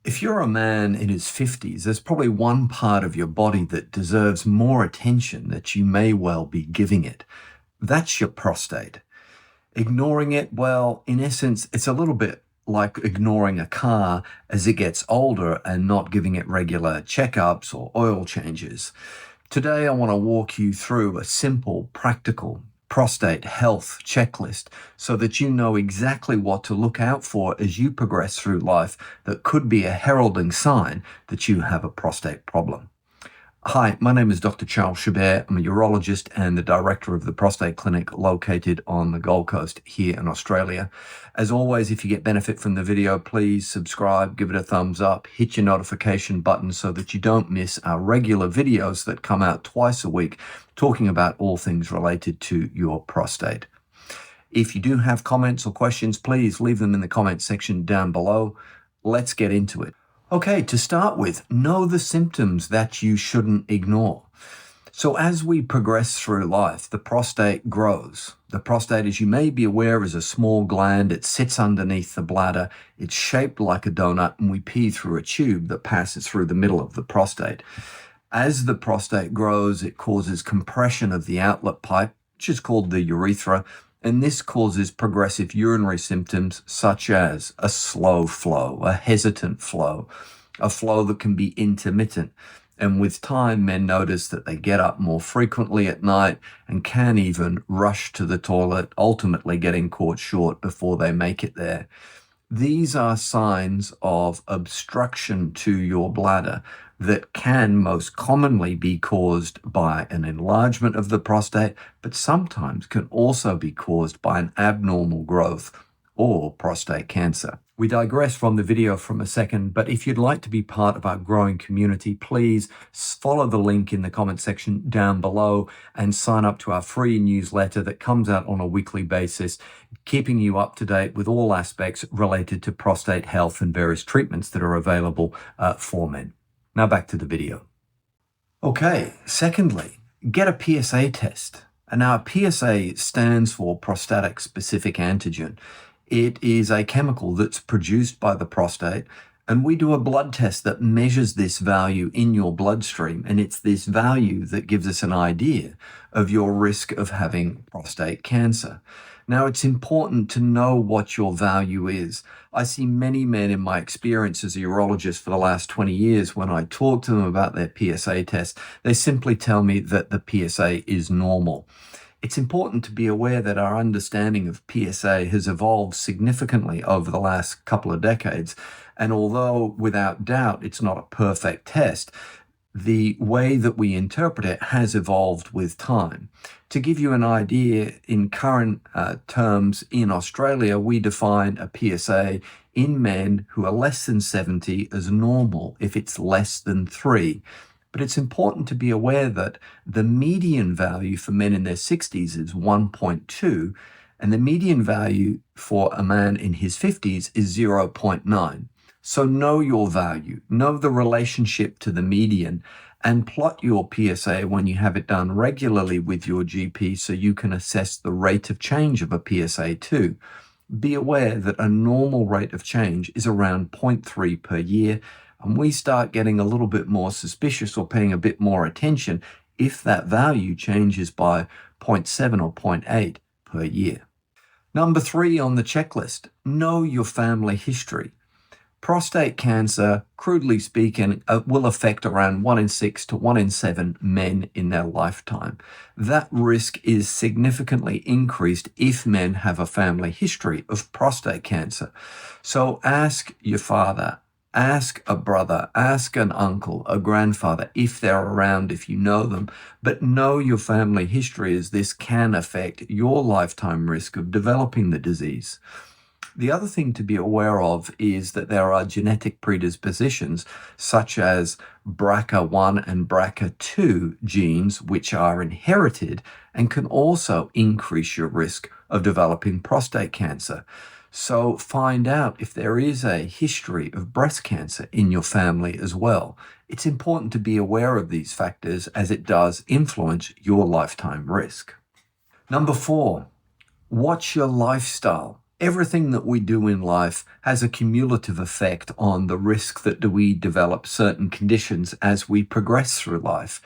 If you're a man in his 50s, there's probably one part of your body that deserves more attention that you may well be giving it. That's your prostate. Ignoring it, well, in essence, it's a little bit like ignoring a car as it gets older and not giving it regular checkups or oil changes. Today, I want to walk you through a simple, practical prostate health checklist so that you know exactly what to look out for as you progress through life that could be a heralding sign that you have a prostate problem. Hi, my name is Dr. Charles Chabert. I'm a urologist and the director of the prostate clinic located on the Gold Coast here in Australia. As always, if you get benefit from the video, please subscribe, give it a thumbs up, hit your notification button so that you don't miss our regular videos that come out twice a week talking about all things related to your prostate. If you do have comments or questions, please leave them in the comments section down below. Let's get into it. Okay, to start with, know the symptoms that you shouldn't ignore. So as we progress through life, the prostate grows. The prostate, as you may be aware, is a small gland. It sits underneath the bladder. It's shaped like a donut, and we pee through a tube that passes through the middle of the prostate. As the prostate grows, it causes compression of the outlet pipe, which is called the urethra, and this causes progressive urinary symptoms such as a slow flow, a hesitant flow, a flow that can be intermittent. And with time, men notice that they get up more frequently at night and can even rush to the toilet, ultimately getting caught short before they make it there. These are signs of obstruction to your bladder that can most commonly be caused by an enlargement of the prostate, but sometimes can also be caused by an abnormal growth or prostate cancer. We digress from the video from a second, but if you'd like to be part of our growing community, please follow the link in the comment section down below and sign up to our free newsletter that comes out on a weekly basis, keeping you up to date with all aspects related to prostate health and various treatments that are available for men. Now back to the video. Okay, secondly, get a PSA test. And now a PSA stands for prostate-specific antigen. It is a chemical that's produced by the prostate, and we do a blood test that measures this value in your bloodstream, and it's this value that gives us an idea of your risk of having prostate cancer. Now, it's important to know what your value is. I see many men in my experience as a urologist for the last 20 years, when I talk to them about their PSA test, they simply tell me that the PSA is normal. It's important to be aware that our understanding of PSA has evolved significantly over the last couple of decades. And although without doubt it's not a perfect test, the way that we interpret it has evolved with time. To give you an idea, in current terms in Australia, we define a PSA in men who are less than 70 as normal if it's less than 3. But it's important to be aware that the median value for men in their 60s is 1.2, and the median value for a man in his 50s is 0.9. So know your value, know the relationship to the median, and plot your PSA when you have it done regularly with your GP so you can assess the rate of change of a PSA too. Be aware that a normal rate of change is around 0.3 per year, and we start getting a little bit more suspicious or paying a bit more attention if that value changes by 0.7 or 0.8 per year. Number 3 on the checklist, know your family history. Prostate cancer, crudely speaking, will affect around 1 in 6 to 1 in 7 men in their lifetime. That risk is significantly increased if men have a family history of prostate cancer. So ask your father, ask a brother, ask an uncle, a grandfather, if they're around, if you know them, but know your family history, as this can affect your lifetime risk of developing the disease. The other thing to be aware of is that there are genetic predispositions such as BRCA1 and BRCA2 genes, which are inherited and can also increase your risk of developing prostate cancer. So find out if there is a history of breast cancer in your family as well. It's important to be aware of these factors as it does influence your lifetime risk. Number 4, watch your lifestyle. Everything that we do in life has a cumulative effect on the risk that we develop certain conditions as we progress through life.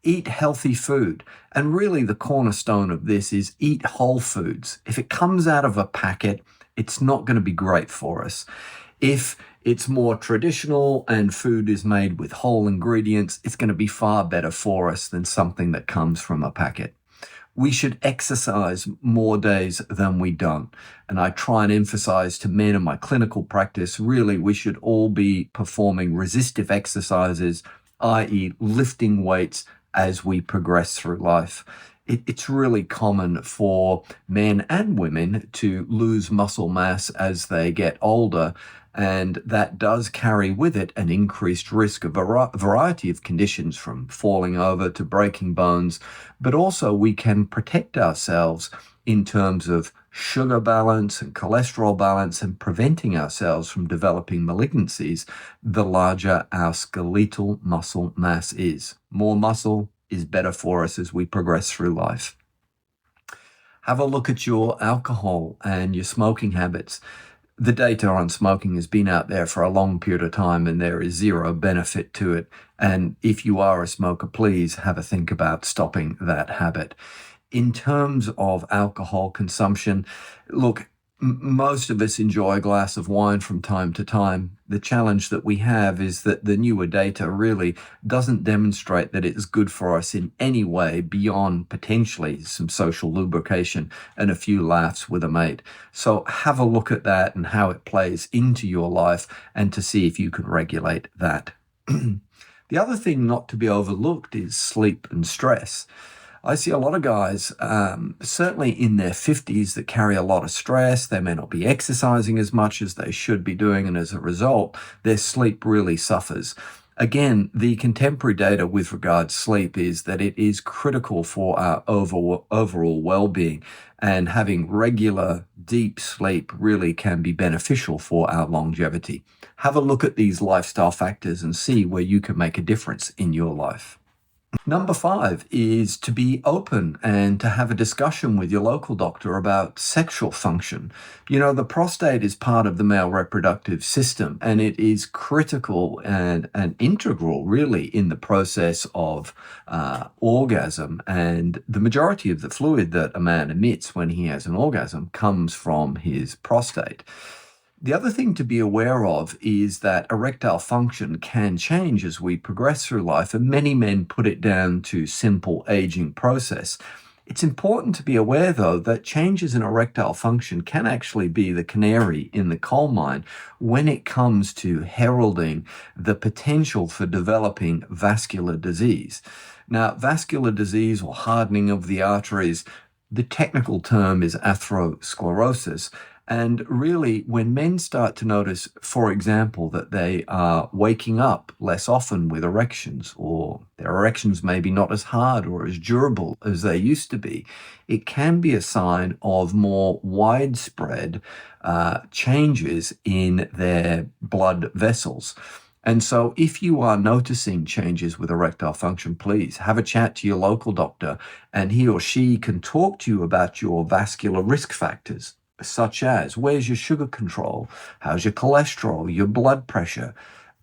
Eat healthy food. And really the cornerstone of this is eat whole foods. If it comes out of a packet, it's not going to be great for us. If it's more traditional and food is made with whole ingredients, it's going to be far better for us than something that comes from a packet. We should exercise more days than we don't. And I try and emphasize to men in my clinical practice, really, we should all be performing resistive exercises, i.e. lifting weights as we progress through life. It's really common for men and women to lose muscle mass as they get older, and that does carry with it an increased risk of a variety of conditions, from falling over to breaking bones. But also we can protect ourselves in terms of sugar balance and cholesterol balance, and preventing ourselves from developing malignancies the larger our skeletal muscle mass is. More muscle is better for us as we progress through life. Have a look at your alcohol and your smoking habits. The data on smoking has been out there for a long period of time, and there is zero benefit to it. And if you are a smoker, please have a think about stopping that habit. In terms of alcohol consumption, look, most of us enjoy a glass of wine from time to time. The challenge that we have is that the newer data really doesn't demonstrate that it's good for us in any way beyond potentially some social lubrication and a few laughs with a mate. So have a look at that and how it plays into your life, and to see if you can regulate that. The other thing not to be overlooked is sleep and stress. I see a lot of guys, certainly in their 50s, that carry a lot of stress. They may not be exercising as much as they should be doing, and as a result, their sleep really suffers. Again, the contemporary data with regards to sleep is that it is critical for our overall well-being, and having regular deep sleep really can be beneficial for our longevity. Have a look at these lifestyle factors and see where you can make a difference in your life. Number 5 is to be open and to have a discussion with your local doctor about sexual function. You know, the prostate is part of the male reproductive system, and it is critical and integral, really, in the process of orgasm. And the majority of the fluid that a man emits when he has an orgasm comes from his prostate. The other thing to be aware of is that erectile function can change as we progress through life, and many men put it down to simple aging process. It's important to be aware, though, that changes in erectile function can actually be the canary in the coal mine when it comes to heralding the potential for developing vascular disease. Now, vascular disease, or hardening of the arteries, the technical term is atherosclerosis. And really, when men start to notice, for example, that they are waking up less often with erections, or their erections may be not as hard or as durable as they used to be, it can be a sign of more widespread changes in their blood vessels. And so if you are noticing changes with erectile function, please have a chat to your local doctor, and he or she can talk to you about your vascular risk factors, such as where's your sugar control, how's your cholesterol, your blood pressure,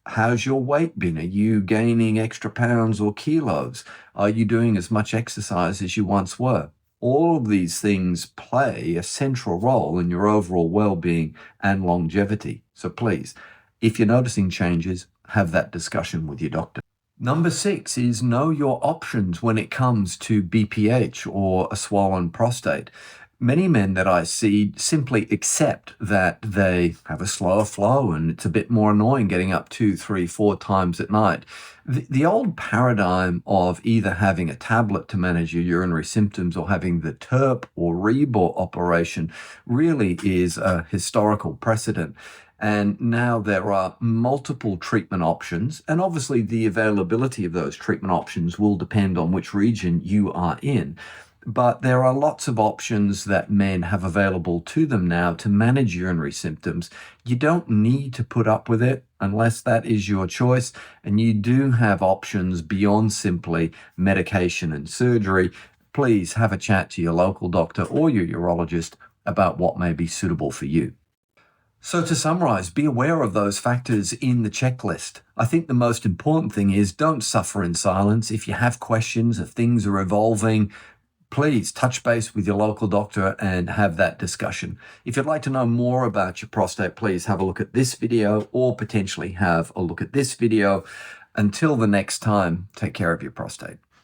how's your weight been, are you gaining extra pounds or kilos, are you doing as much exercise as you once were. All of these things play a central role in your overall well-being and longevity. So please, if you're noticing changes, have that discussion with your doctor. Number 6 is know your options when it comes to BPH, or a swollen prostate. Many men that I see simply accept that they have a slower flow and it's a bit more annoying getting up 2, 3, 4 times at night. The old paradigm of either having a tablet to manage your urinary symptoms or having the TURP or Rebor operation really is a historical precedent. And now there are multiple treatment options, and obviously the availability of those treatment options will depend on which region you are in. But there are lots of options that men have available to them now to manage urinary symptoms. You don't need to put up with it unless that is your choice, and you do have options beyond simply medication and surgery. Please have a chat to your local doctor or your urologist about what may be suitable for you. So to summarize, be aware of those factors in the checklist. I think the most important thing is don't suffer in silence. If you have questions, if things are evolving, please touch base with your local doctor and have that discussion. If you'd like to know more about your prostate, please have a look at this video or potentially have a look at this video. Until the next time, take care of your prostate.